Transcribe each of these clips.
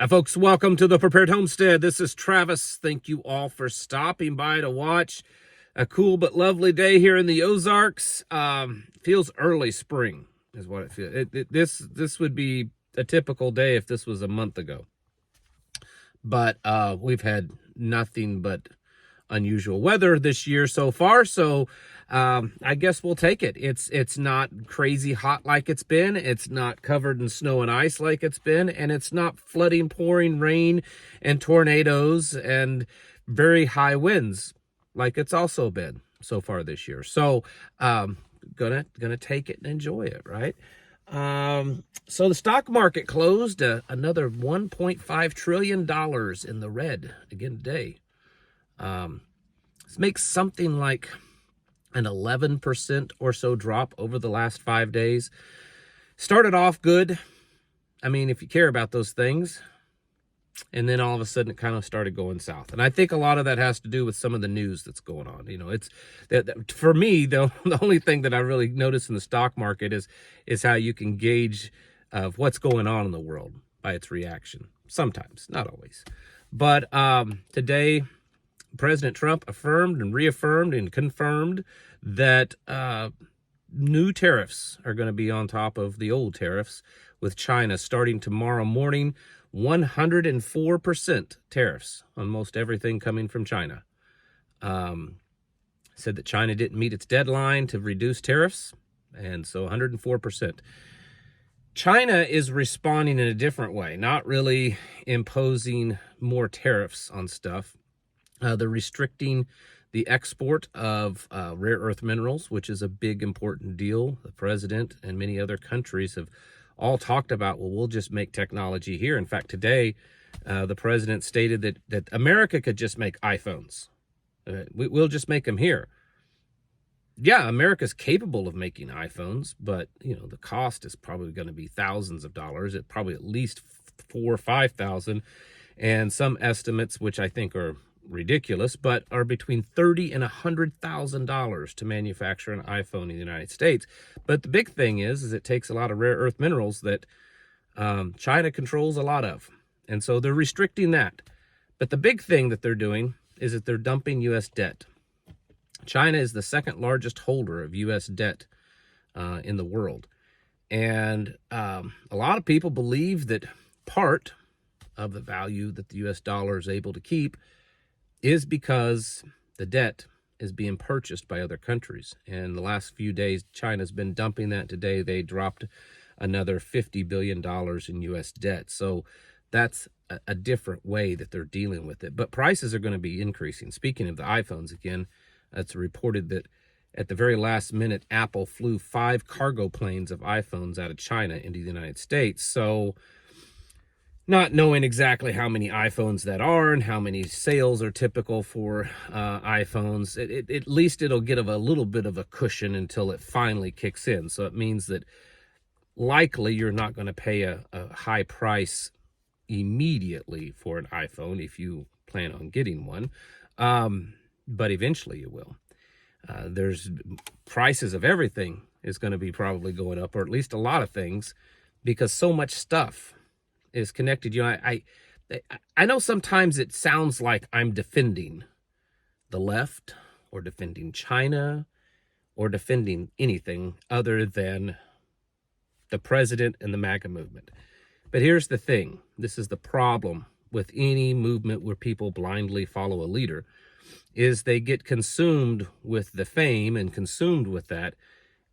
Hi, folks. Welcome to the Prepared Homestead. This is Travis. Thank you all for stopping by to watch a cool but lovely day here in the Ozarks. Feels early spring is what it feels. This would be a typical day if this was a month ago. But we've had nothing but unusual weather this year so far, so I guess we'll take it. It's not crazy hot like it's been, it's not covered in snow and ice like it's been, and it's not flooding, pouring rain and tornadoes and very high winds like it's also been so far this year. So gonna take it and enjoy it, right? So the stock market closed another $1.5 trillion in the red again today. This makes something like an 11% or so drop over the last 5 days. Started off good. I mean, if you care about those things. And then all of a sudden it kind of started going south. And I think a lot of that has to do with some of the news that's going on. You know, it's that for me, the only thing that I really notice in the stock market is how you can gauge of what's going on in the world by its reaction. Sometimes, not always. But today, President Trump affirmed and reaffirmed and confirmed that new tariffs are going to be on top of the old tariffs with China starting tomorrow morning. 104% tariffs on most everything coming from China. Said that China didn't meet its deadline to reduce tariffs, and so 104%. China is responding in a different way, not really imposing more tariffs on stuff. They're restricting the export of rare earth minerals, which is a big, important deal. The president and many other countries have all talked about, well, we'll just make technology here. In fact, today, the president stated that America could just make iPhones. We'll just make them here. Yeah, America's capable of making iPhones, but, you know, the cost is probably going to be thousands of dollars. It probably at least 4,000 or 5,000. And some estimates, which I think are ridiculous, but are between $30,000 and $100,000 to manufacture an iPhone in the United States. But the big thing is it takes a lot of rare earth minerals that China controls a lot of. And so they're restricting that. But the big thing that they're doing is that they're dumping U.S. debt. China is the second largest holder of U.S. debt in the world. And a lot of people believe that part of the value that the U.S. dollar is able to keep is because the debt is being purchased by other countries. And the last few days, China's been dumping that. Today, they dropped another $50 billion in U.S. debt. So that's a different way that they're dealing with it. But prices are going to be increasing. Speaking of the iPhones again, it's reported that at the very last minute, Apple flew 5 cargo planes of iPhones out of China into the United States. So not knowing exactly how many iPhones that are and how many sales are typical for iPhones, at least it'll give a little bit of a cushion until it finally kicks in. So it means that likely you're not going to pay a high price immediately for an iPhone if you plan on getting one, but eventually you will. There's prices of everything is going to be probably going up, or at least a lot of things, because so much stuff is connected. You know, I know sometimes it sounds like I'm defending the left or defending China or defending anything other than the president and the MAGA movement. But here's the thing. This is the problem with any movement where people blindly follow a leader, is they get consumed with the fame and consumed with that,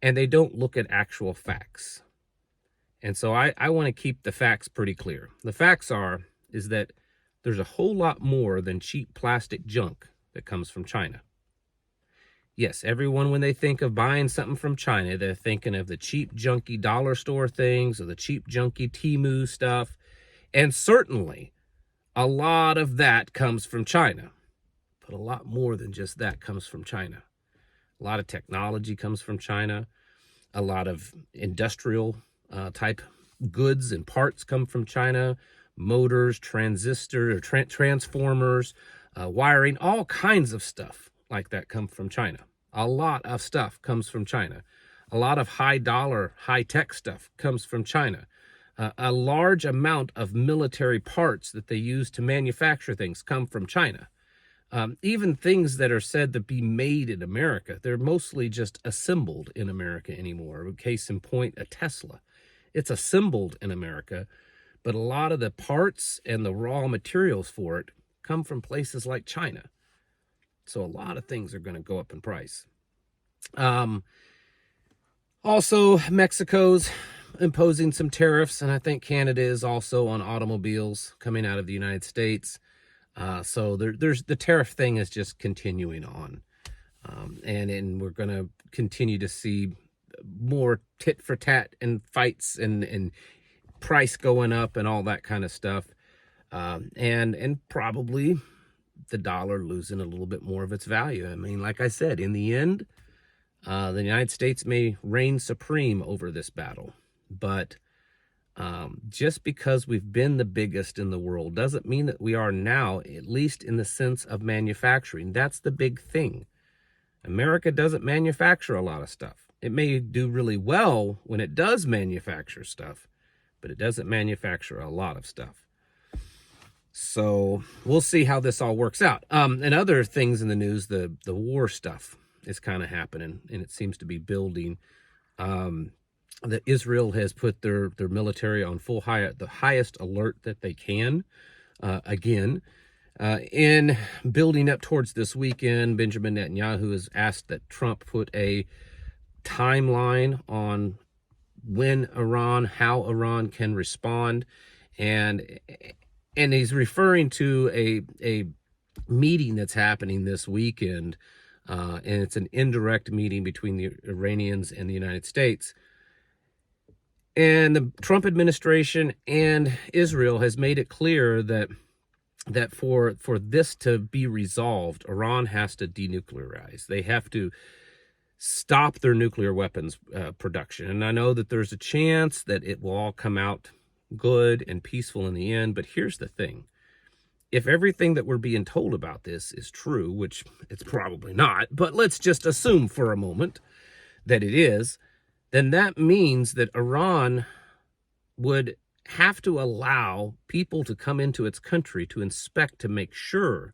and they don't look at actual facts. And so I want to keep the facts pretty clear. The facts is that there's a whole lot more than cheap plastic junk that comes from China. Yes, everyone, when they think of buying something from China, they're thinking of the cheap, junky dollar store things or the cheap, junky Temu stuff. And certainly, a lot of that comes from China. But a lot more than just that comes from China. A lot of technology comes from China. A lot of industrial type goods and parts come from China. Motors, transistors, transformers, wiring, all kinds of stuff like that come from China. A lot of stuff comes from China. A lot of high dollar, high tech stuff comes from China. A large amount of military parts that they use to manufacture things come from China. Even things that are said to be made in America, they're mostly just assembled in America anymore. Case in point, a Tesla. It's assembled in America, but a lot of the parts and the raw materials for it come from places like China. So a lot of things are going to go up in price. Also, Mexico's imposing some tariffs, and I think Canada is also on automobiles coming out of the United States. So there's the tariff thing is just continuing on. And we're going to continue to see more tit for tat and fights and price going up and all that kind of stuff. And probably the dollar losing a little bit more of its value. I mean, like I said, in the end, the United States may reign supreme over this battle, but just because we've been the biggest in the world doesn't mean that we are now, at least in the sense of manufacturing. That's the big thing. America doesn't manufacture a lot of stuff. It may do really well when it does manufacture stuff, but it doesn't manufacture a lot of stuff. So we'll see how this all works out. And other things in the news, the war stuff is kind of happening, and it seems to be building. That Israel has put their military on the highest alert that they can. Again, in building up towards this weekend, Benjamin Netanyahu has asked that Trump put a timeline on how Iran can respond, and he's referring to a meeting that's happening this weekend, and it's an indirect meeting between the Iranians and the United States. And the Trump administration and Israel has made it clear that for this to be resolved, Iran has to denuclearize. They have to stop their nuclear weapons production. And I know that there's a chance that it will all come out good and peaceful in the end. But here's the thing. If everything that we're being told about this is true, which it's probably not, but let's just assume for a moment that it is, then that means that Iran would have to allow people to come into its country to inspect to make sure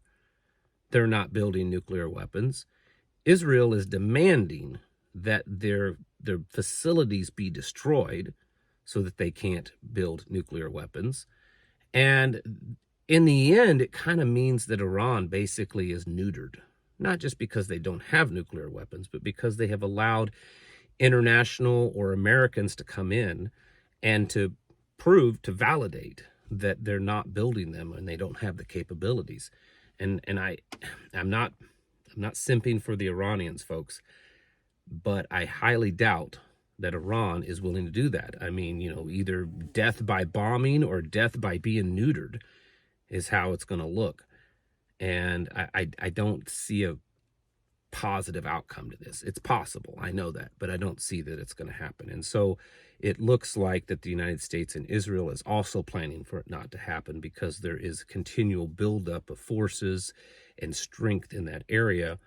they're not building nuclear weapons. Israel is demanding that their facilities be destroyed so that they can't build nuclear weapons. And in the end, it kind of means that Iran basically is neutered, not just because they don't have nuclear weapons, but because they have allowed international or Americans to come in and to validate that they're not building them and they don't have the capabilities. And I'm not simping for the Iranians, folks, but I highly doubt that Iran is willing to do that. I mean, either death by bombing or death by being neutered is how it's going to look. And I don't see a positive outcome to this. It's possible, I know that, but I don't see that it's going to happen. And so it looks like that the United States and Israel is also planning for it not to happen, because there is a continual buildup of forces and strength in that area.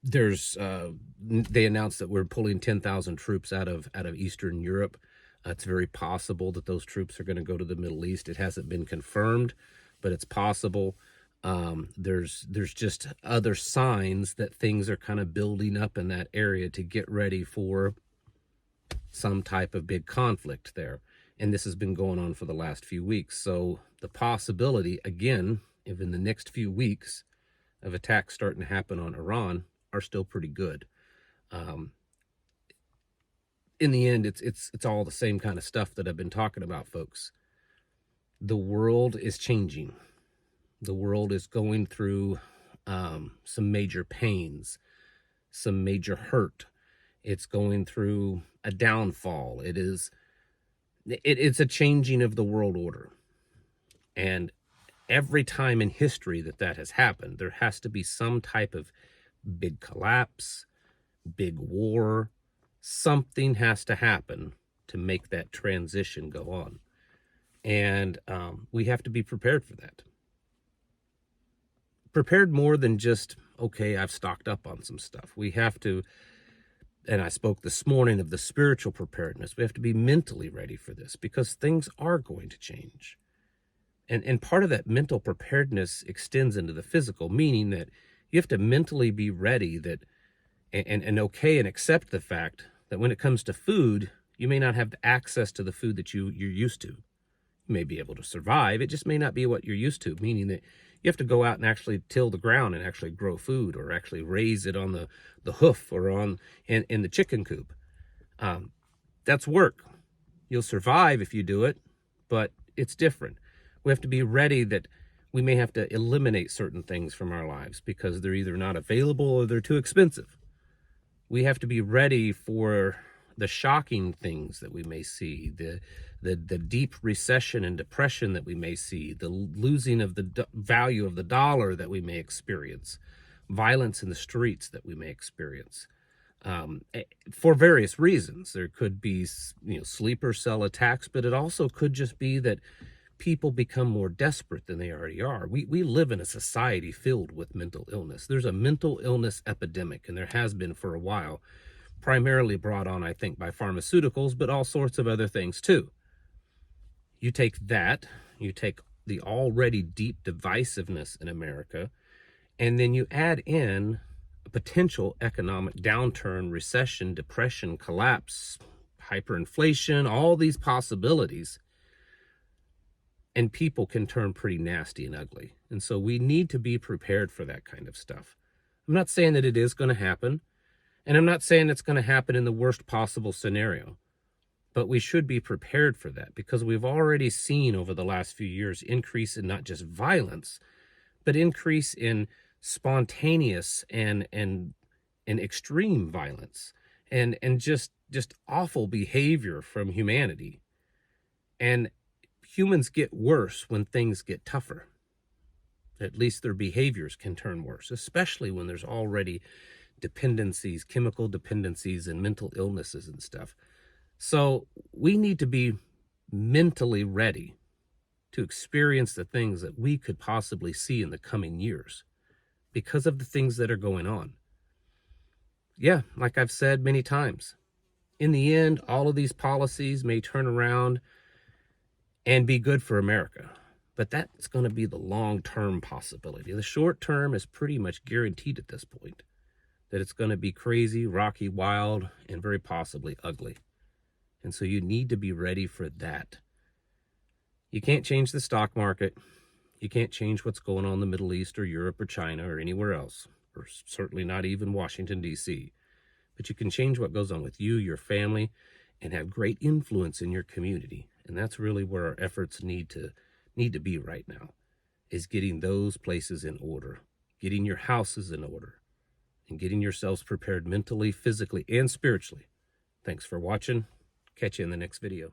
They announced that we're pulling 10,000 troops out of Eastern Europe. It's very possible that those troops are going to go to the Middle East. It hasn't been confirmed, but it's possible. There's just other signs that things are kind of building up in that area to get ready for some type of big conflict there. And this has been going on for the last few weeks. So the possibility, again, if in the next few weeks of attacks starting to happen on Iran are still pretty good. In the end, it's all the same kind of stuff that I've been talking about, folks. The world is changing. The world is going through some major pains, some major hurt. It's going through a downfall. It's a changing of the world order. And every time in history that has happened, there has to be some type of big collapse, big war. Something has to happen to make that transition go on. And we have to be prepared for that. Prepared more than just, okay, I've stocked up on some stuff. We have to And I spoke this morning of the spiritual preparedness. We have to be mentally ready for this because things are going to change. And part of that mental preparedness extends into the physical, meaning that you have to mentally be ready that and okay and accept the fact that when it comes to food, you may not have access to the food that you're used to. You may be able to survive. It just may not be what you're used to, meaning that you have to go out and actually till the ground and actually grow food or actually raise it on the hoof or in the chicken coop. That's work. You'll survive if you do it, but it's different. We have to be ready that we may have to eliminate certain things from our lives because they're either not available or they're too expensive. We have to be ready for the shocking things that we may see, the deep recession and depression that we may see, the losing of the value of the dollar that we may experience, violence in the streets that we may experience. For various reasons. There could be, sleeper cell attacks, but it also could just be that people become more desperate than they already are. We live in a society filled with mental illness. There's a mental illness epidemic, and there has been for a while, primarily brought on, I think, by pharmaceuticals, but all sorts of other things too. You take that, you take the already deep divisiveness in America, and then you add in a potential economic downturn, recession, depression, collapse, hyperinflation, all these possibilities, and people can turn pretty nasty and ugly. And so we need to be prepared for that kind of stuff. I'm not saying that it is going to happen, and I'm not saying it's going to happen in the worst possible scenario, but we should be prepared for that because we've already seen over the last few years increase in not just violence, but increase in spontaneous and extreme violence and just awful behavior from humanity. And humans get worse when things get tougher. At least their behaviors can turn worse, especially when there's already dependencies, chemical dependencies, and mental illnesses and stuff. So we need to be mentally ready to experience the things that we could possibly see in the coming years because of the things that are going on. Yeah, like I've said many times, in the end, all of these policies may turn around and be good for America. But that's going to be the long-term possibility. The short term is pretty much guaranteed at this point that it's going to be crazy, rocky, wild, and very possibly ugly. And so you need to be ready for that. You can't change the stock market. You can't change what's going on in the Middle East or Europe or China or anywhere else, or certainly not even Washington, D.C. But you can change what goes on with you, your family, and have great influence in your community. And that's really where our efforts need to be right now, is getting those places in order, getting your houses in order, and getting yourselves prepared mentally, physically, and spiritually. Thanks for watching. Catch you in the next video.